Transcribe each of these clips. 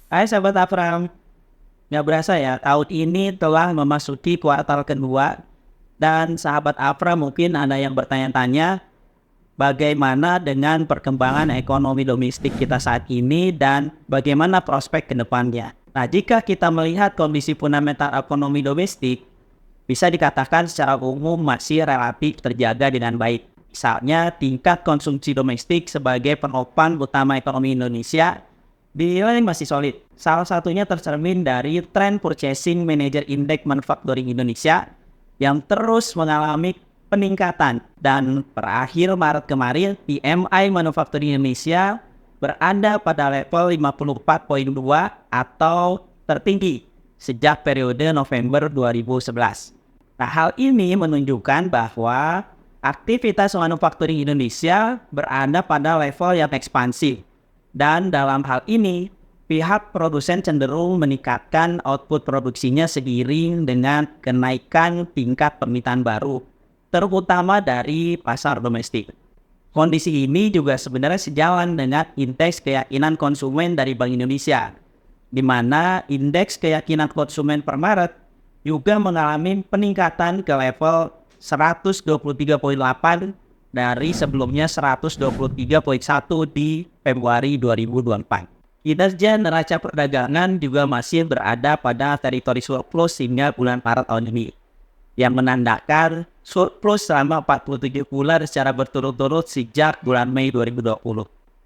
Hai sahabat Afram, nggak berasa ya tahun ini telah memasuki kuartal kedua dan sahabat Afram mungkin ada yang bertanya-tanya bagaimana dengan perkembangan ekonomi domestik kita saat ini dan bagaimana prospek ke depannya. Nah, jika kita melihat kondisi fundamental ekonomi domestik, bisa dikatakan secara umum masih relatif terjaga dengan baik. Misalnya, tingkat konsumsi domestik sebagai penopang utama ekonomi Indonesia dinilai masih solid. Salah satunya tercermin dari tren Purchasing Manager Index Manufacturing Indonesia yang terus mengalami peningkatan. Dan per akhir Maret kemarin, PMI Manufacturing Indonesia berada pada level 54,2 atau tertinggi sejak periode November 2011. Nah, hal ini menunjukkan bahwa aktivitas manufacturing Indonesia berada pada level yang ekspansif. Dan dalam hal ini, pihak produsen cenderung meningkatkan output produksinya seiring dengan kenaikan tingkat permintaan baru, terutama dari pasar domestik. Kondisi ini juga sebenarnya sejalan dengan indeks keyakinan konsumen dari Bank Indonesia, di mana indeks keyakinan konsumen per Maret juga mengalami peningkatan ke level 123,8 dari sebelumnya 123,1 di Februari 2024. Kinerja neraca perdagangan juga masih berada pada teritori surplus hingga bulan Maret tahun ini, yang menandakan surplus selama 47 bulan secara berturut-turut sejak bulan Mei 2020.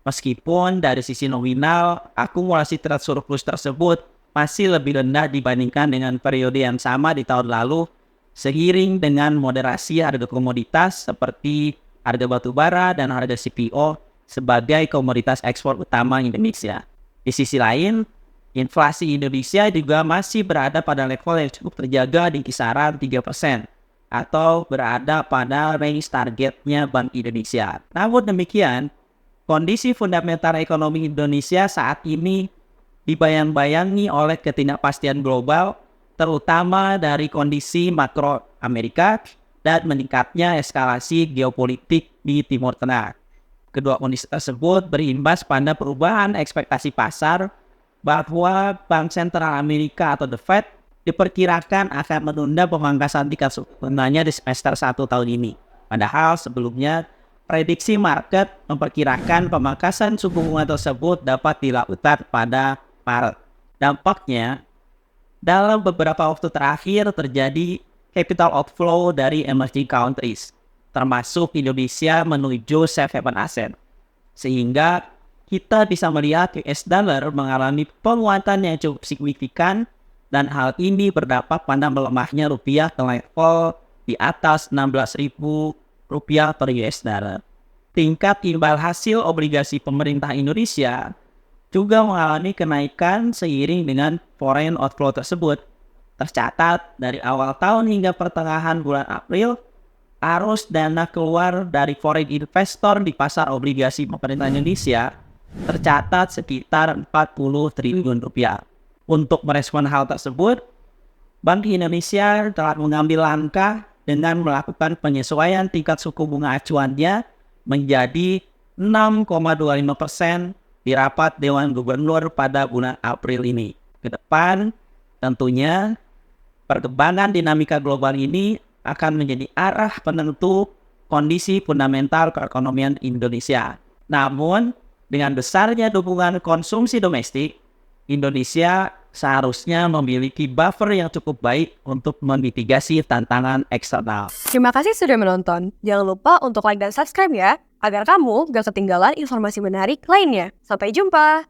Meskipun dari sisi nominal, akumulasi trade surplus tersebut masih lebih rendah dibandingkan dengan periode yang sama di tahun lalu, seiring dengan moderasi harga komoditas seperti harga batu bara dan harga CPO sebagai komoditas ekspor utama Indonesia. Di sisi lain, inflasi Indonesia juga masih berada pada level yang cukup terjaga di kisaran 3% atau berada pada range targetnya Bank Indonesia. Namun demikian, kondisi fundamental ekonomi Indonesia saat ini dibayang-bayangi oleh ketidakpastian global, terutama dari kondisi makro Amerika dan meningkatnya eskalasi geopolitik di Timur Tengah. Kedua kondisi tersebut berimbas pada perubahan ekspektasi pasar bahwa Bank Sentral Amerika atau The Fed diperkirakan akan menunda pemangkasan tingkat suku bunganya di semester 1 tahun ini. Padahal sebelumnya prediksi market memperkirakan pemangkasan suku bunga tersebut dapat dilakukan pada Maret. Dampaknya, dalam beberapa waktu terakhir terjadi capital outflow dari emerging countries, termasuk Indonesia menuju safe haven asset. Sehingga kita bisa melihat US dollar mengalami penguatan yang cukup signifikan dan hal ini berdampak pada melemahnya rupiah ke level di atas Rp16.000 per US dollar. Tingkat imbal hasil obligasi pemerintah Indonesia juga mengalami kenaikan seiring dengan foreign outflow tersebut. Tercatat dari awal tahun hingga pertengahan bulan April, arus dana keluar dari foreign investor di pasar obligasi pemerintah Indonesia tercatat sekitar Rp40 triliun. Untuk merespon hal tersebut, Bank Indonesia telah mengambil langkah dengan melakukan penyesuaian tingkat suku bunga acuannya menjadi 6,25% di rapat Dewan Gubernur pada bulan April ini. Ke depan, tentunya perkembangan dinamika global ini akan menjadi arah penentu kondisi fundamental perekonomian Indonesia. Namun, dengan besarnya dukungan konsumsi domestik, Indonesia seharusnya memiliki buffer yang cukup baik untuk memitigasi tantangan eksternal. Terima kasih sudah menonton. Jangan lupa untuk like dan subscribe ya, agar kamu gak ketinggalan informasi menarik lainnya. Sampai jumpa!